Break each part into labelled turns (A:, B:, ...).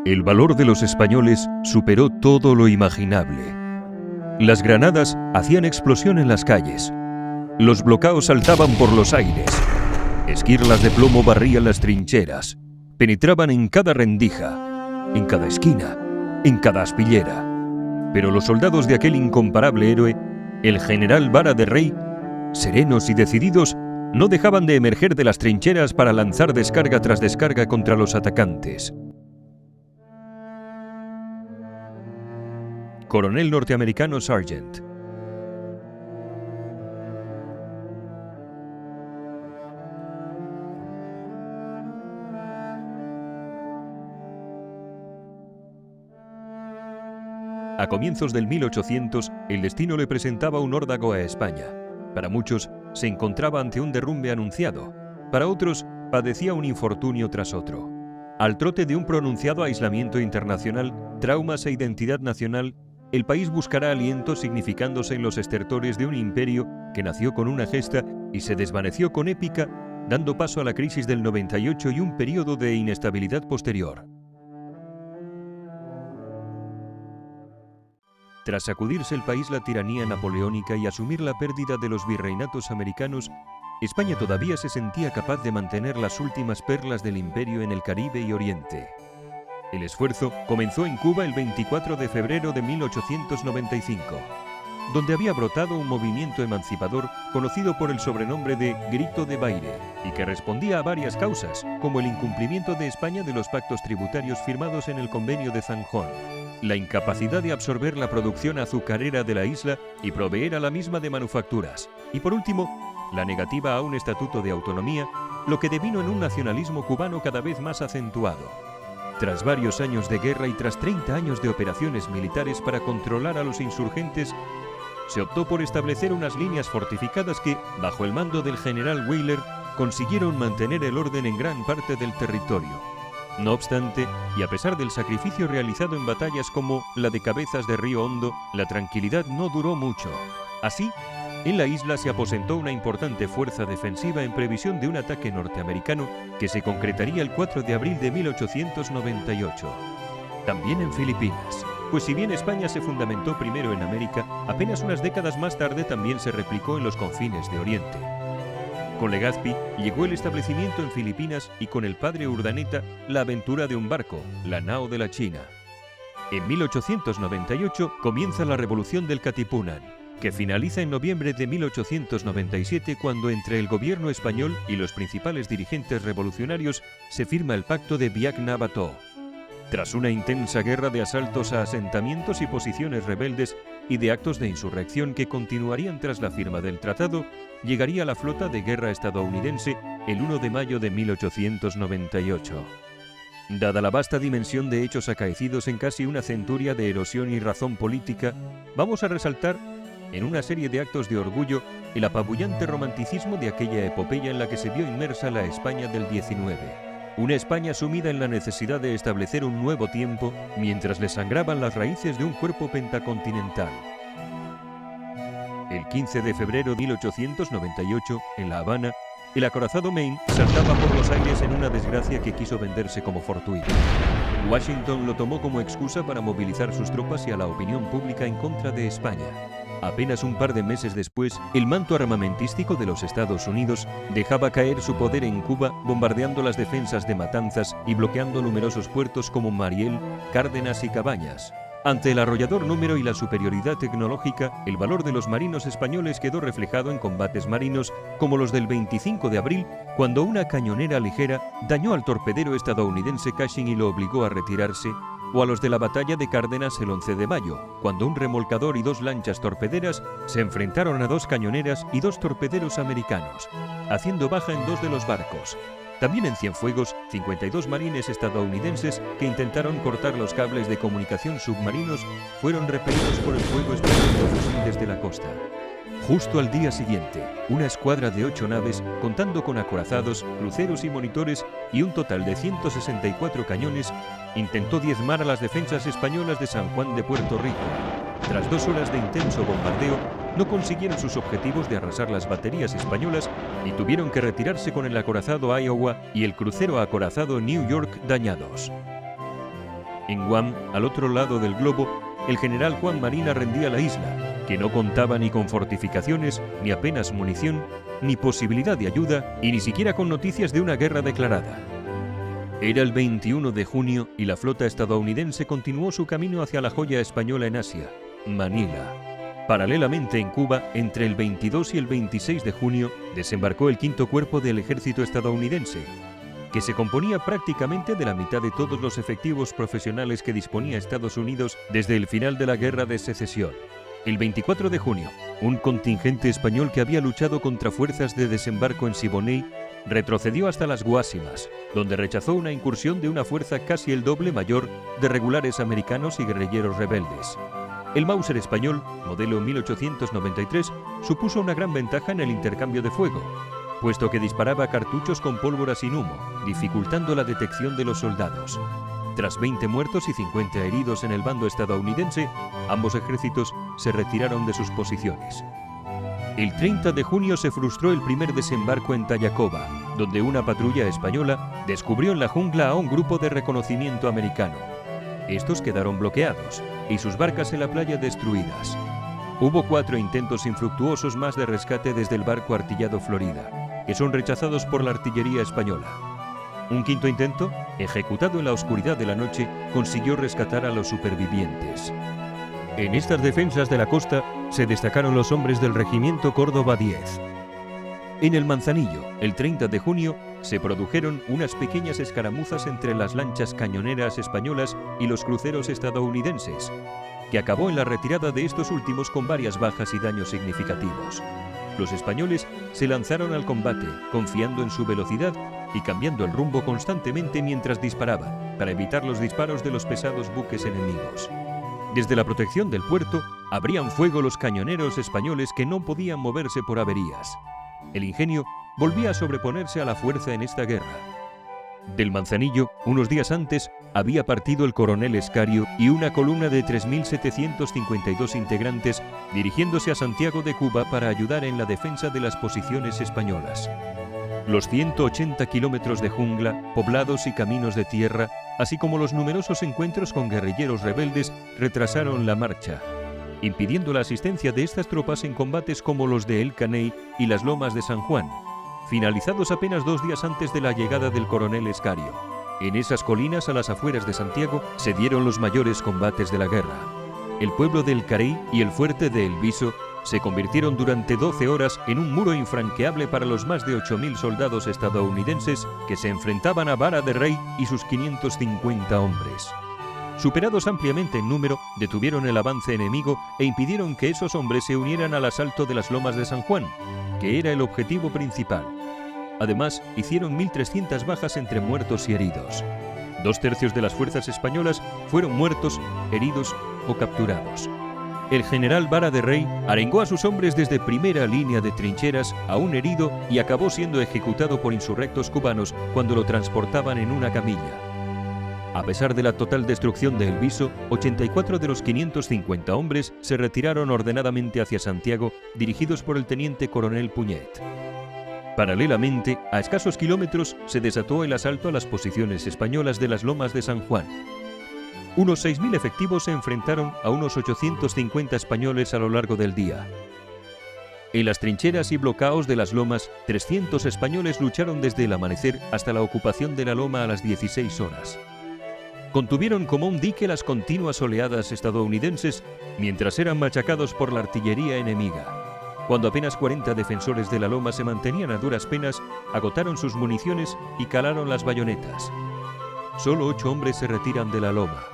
A: El valor de los españoles superó todo lo imaginable. Las granadas hacían explosión en las calles. Los bloqueos saltaban por los aires. Esquirlas de plomo barrían las trincheras. Penetraban en cada rendija, en cada esquina, en cada aspillera. Pero los soldados de aquel incomparable héroe, el general Vara de Rey, serenos y decididos, no dejaban de emerger de las trincheras para lanzar descarga tras descarga contra los atacantes. Coronel norteamericano Sargent. A comienzos del 1800, el destino le presentaba un órdago a España. Para muchos, se encontraba ante un derrumbe anunciado. Para otros, padecía un infortunio tras otro. Al trote de un pronunciado aislamiento internacional, traumas e identidad nacional, el país buscará aliento significándose en los estertores de un imperio que nació con una gesta y se desvaneció con épica, dando paso a la crisis del 98 y un periodo de inestabilidad posterior. Tras sacudirse el país la tiranía napoleónica y asumir la pérdida de los virreinatos americanos, España todavía se sentía capaz de mantener las últimas perlas del imperio en el Caribe y Oriente. El esfuerzo comenzó en Cuba el 24 de febrero de 1895, donde había brotado un movimiento emancipador conocido por el sobrenombre de Grito de Baire y que respondía a varias causas, como el incumplimiento de España de los pactos tributarios firmados en el Convenio de Zanjón, la incapacidad de absorber la producción azucarera de la isla y proveer a la misma de manufacturas, y por último, la negativa a un estatuto de autonomía, lo que devino en un nacionalismo cubano cada vez más acentuado. Tras varios años de guerra y tras 30 años de operaciones militares para controlar a los insurgentes, se optó por establecer unas líneas fortificadas que, bajo el mando del general Weyler, consiguieron mantener el orden en gran parte del territorio. No obstante, y a pesar del sacrificio realizado en batallas como la de Cabezas de Río Hondo, la tranquilidad no duró mucho. Así, en la isla se aposentó una importante fuerza defensiva en previsión de un ataque norteamericano que se concretaría el 4 de abril de 1898. También en Filipinas, pues si bien España se fundamentó primero en América, apenas unas décadas más tarde también se replicó en los confines de Oriente. Con Legazpi llegó el establecimiento en Filipinas y con el padre Urdaneta la aventura de un barco, la Nao de la China. En 1898 comienza la Revolución del Katipunan, que finaliza en noviembre de 1897 cuando entre el gobierno español y los principales dirigentes revolucionarios se firma el Pacto de Biak-na-Bato. Tras una intensa guerra de asaltos a asentamientos y posiciones rebeldes y de actos de insurrección que continuarían tras la firma del tratado, llegaría la flota de guerra estadounidense el 1 de mayo de 1898. Dada la vasta dimensión de hechos acaecidos en casi una centuria de erosión y razón política, vamos a resaltar en una serie de actos de orgullo el apabullante romanticismo de aquella epopeya en la que se vio inmersa la España del 19. Una España sumida en la necesidad de establecer un nuevo tiempo mientras le sangraban las raíces de un cuerpo pentacontinental. El 15 de febrero de 1898, en La Habana, el acorazado Maine saltaba por los aires en una desgracia que quiso venderse como fortuita. Washington lo tomó como excusa para movilizar sus tropas y a la opinión pública en contra de España. Apenas un par de meses después, el manto armamentístico de los Estados Unidos dejaba caer su poder en Cuba, bombardeando las defensas de Matanzas y bloqueando numerosos puertos como Mariel, Cárdenas y Cabañas. Ante el arrollador número y la superioridad tecnológica, el valor de los marinos españoles quedó reflejado en combates marinos como los del 25 de abril, cuando una cañonera ligera dañó al torpedero estadounidense Cushing y lo obligó a retirarse, o a los de la batalla de Cárdenas el 11 de mayo, cuando un remolcador y dos lanchas torpederas se enfrentaron a dos cañoneras y dos torpederos americanos, haciendo baja en dos de los barcos. También en Cienfuegos, 52 marines estadounidenses que intentaron cortar los cables de comunicación submarinos fueron repelidos por el fuego español desde la costa. Justo al día siguiente, una escuadra de 8 naves, contando con acorazados, cruceros y monitores y un total de 164 cañones, intentó diezmar a las defensas españolas de San Juan de Puerto Rico. Tras 2 horas de intenso bombardeo, no consiguieron sus objetivos de arrasar las baterías españolas y tuvieron que retirarse con el acorazado Iowa y el crucero acorazado New York dañados. En Guam, al otro lado del globo, el general Juan Marina rendía la isla, que no contaba ni con fortificaciones, ni apenas munición, ni posibilidad de ayuda, y ni siquiera con noticias de una guerra declarada. Era el 21 de junio y la flota estadounidense continuó su camino hacia la joya española en Asia, Manila. Paralelamente en Cuba, entre el 22 y el 26 de junio, desembarcó el quinto cuerpo del ejército estadounidense, que se componía prácticamente de la mitad de todos los efectivos profesionales que disponía Estados Unidos desde el final de la Guerra de Secesión. El 24 de junio, un contingente español que había luchado contra fuerzas de desembarco en Siboney retrocedió hasta las Guásimas, donde rechazó una incursión de una fuerza casi el doble mayor de regulares americanos y guerrilleros rebeldes. El Mauser español, modelo 1893, supuso una gran ventaja en el intercambio de fuego, puesto que disparaba cartuchos con pólvora sin humo, dificultando la detección de los soldados. Tras 20 muertos y 50 heridos en el bando estadounidense, ambos ejércitos se retiraron de sus posiciones. El 30 de junio se frustró el primer desembarco en Tallacova, donde una patrulla española descubrió en la jungla a un grupo de reconocimiento americano. Estos quedaron bloqueados y sus barcas en la playa destruidas. Hubo 4 intentos infructuosos más de rescate desde el barco artillado Florida, que son rechazados por la artillería española. Un quinto intento, ejecutado en la oscuridad de la noche, consiguió rescatar a los supervivientes. En estas defensas de la costa se destacaron los hombres del regimiento Córdoba 10. En el Manzanillo, el 30 de junio, se produjeron unas pequeñas escaramuzas entre las lanchas cañoneras españolas y los cruceros estadounidenses, que acabó en la retirada de estos últimos con varias bajas y daños significativos. Los españoles se lanzaron al combate, confiando en su velocidad y cambiando el rumbo constantemente mientras disparaban, para evitar los disparos de los pesados buques enemigos. Desde la protección del puerto, abrían fuego los cañoneros españoles que no podían moverse por averías. El ingenio volvía a sobreponerse a la fuerza en esta guerra. Del Manzanillo, unos días antes, había partido el coronel Escario y una columna de 3.752 integrantes dirigiéndose a Santiago de Cuba para ayudar en la defensa de las posiciones españolas. Los 180 kilómetros de jungla, poblados y caminos de tierra, así como los numerosos encuentros con guerrilleros rebeldes, retrasaron la marcha, impidiendo la asistencia de estas tropas en combates como los de El Caney y las Lomas de San Juan, finalizados apenas 2 días antes de la llegada del coronel Escario. En esas colinas a las afueras de Santiago se dieron los mayores combates de la guerra. El pueblo de El Carey y el fuerte de El Viso se convirtieron durante 12 horas en un muro infranqueable para los más de 8.000 soldados estadounidenses que se enfrentaban a Vara de Rey y sus 550 hombres. Superados ampliamente en número, detuvieron el avance enemigo e impidieron que esos hombres se unieran al asalto de las Lomas de San Juan, que era el objetivo principal. Además, hicieron 1.300 bajas entre muertos y heridos. 2/3 de las fuerzas españolas fueron muertos, heridos o capturados. El general Vara de Rey arengó a sus hombres desde primera línea de trincheras a un herido y acabó siendo ejecutado por insurrectos cubanos cuando lo transportaban en una camilla. A pesar de la total destrucción de El Viso, 84 de los 550 hombres se retiraron ordenadamente hacia Santiago, dirigidos por el teniente coronel Puñet. Paralelamente, a escasos kilómetros, se desató el asalto a las posiciones españolas de las Lomas de San Juan. Unos 6.000 efectivos se enfrentaron a unos 850 españoles a lo largo del día. En las trincheras y bloqueos de las lomas, 300 españoles lucharon desde el amanecer hasta la ocupación de la loma a las 16 horas. Contuvieron como un dique las continuas oleadas estadounidenses mientras eran machacados por la artillería enemiga. Cuando apenas 40 defensores de la loma se mantenían a duras penas, agotaron sus municiones y calaron las bayonetas. Solo 8 hombres se retiran de la loma.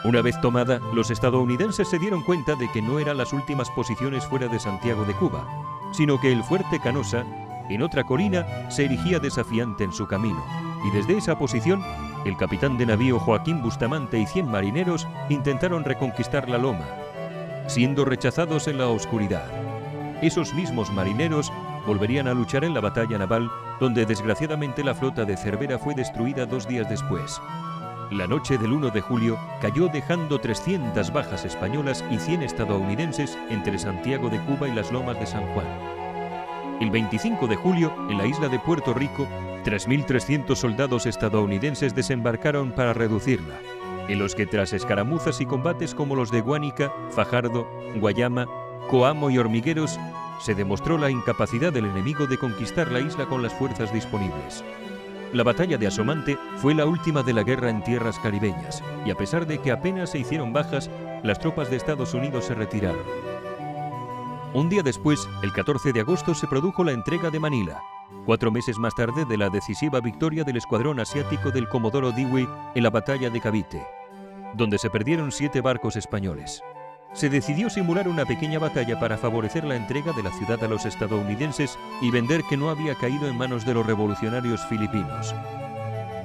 A: Una vez tomada, los estadounidenses se dieron cuenta de que no eran las últimas posiciones fuera de Santiago de Cuba, sino que el fuerte Canosa, en otra colina, se erigía desafiante en su camino, y desde esa posición, el capitán de navío Joaquín Bustamante y 100 marineros intentaron reconquistar la loma, siendo rechazados en la oscuridad. Esos mismos marineros volverían a luchar en la batalla naval, donde desgraciadamente la flota de Cervera fue destruida 2 días después. La noche del 1 de julio cayó dejando 300 bajas españolas y 100 estadounidenses entre Santiago de Cuba y las Lomas de San Juan. El 25 de julio, en la isla de Puerto Rico, 3.300 soldados estadounidenses desembarcaron para reducirla, en los que tras escaramuzas y combates como los de Guánica, Fajardo, Guayama, Coamo y Hormigueros, se demostró la incapacidad del enemigo de conquistar la isla con las fuerzas disponibles. La batalla de Asomante fue la última de la guerra en tierras caribeñas, y a pesar de que apenas se hicieron bajas, las tropas de Estados Unidos se retiraron. Un día después, el 14 de agosto, se produjo la entrega de Manila, 4 meses más tarde de la decisiva victoria del escuadrón asiático del Comodoro Dewey en la batalla de Cavite, donde se perdieron 7 barcos españoles. Se decidió simular una pequeña batalla para favorecer la entrega de la ciudad a los estadounidenses y vender que no había caído en manos de los revolucionarios filipinos.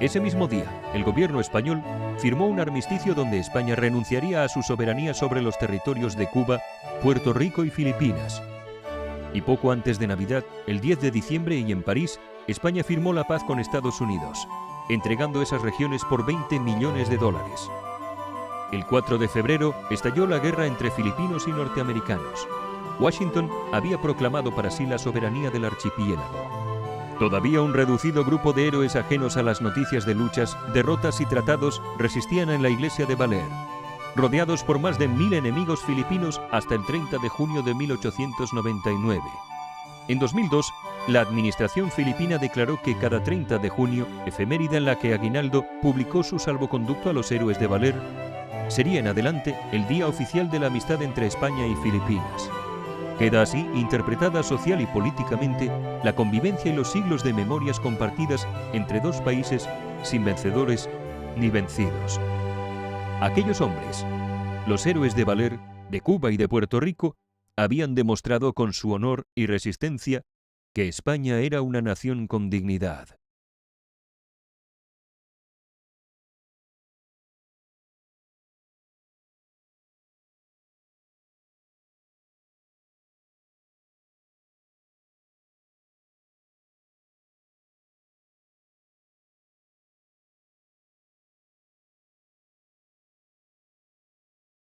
A: Ese mismo día, el gobierno español firmó un armisticio donde España renunciaría a su soberanía sobre los territorios de Cuba, Puerto Rico y Filipinas. Y poco antes de Navidad, el 10 de diciembre y en París, España firmó la paz con Estados Unidos, entregando esas regiones por $20 millones. El 4 de febrero estalló la guerra entre filipinos y norteamericanos. Washington había proclamado para sí la soberanía del archipiélago. Todavía un reducido grupo de héroes ajenos a las noticias de luchas, derrotas y tratados resistían en la iglesia de Baler, rodeados por más de 1.000 enemigos filipinos hasta el 30 de junio de 1899. En 2002, la administración filipina declaró que cada 30 de junio, efeméride en la que Aguinaldo publicó su salvoconducto a los héroes de Baler, sería en adelante el día oficial de la amistad entre España y Filipinas. Queda así interpretada social y políticamente la convivencia y los siglos de memorias compartidas entre dos países sin vencedores ni vencidos. Aquellos hombres, los héroes de Baler, de Cuba y de Puerto Rico, habían demostrado con su honor y resistencia que España era una nación con dignidad.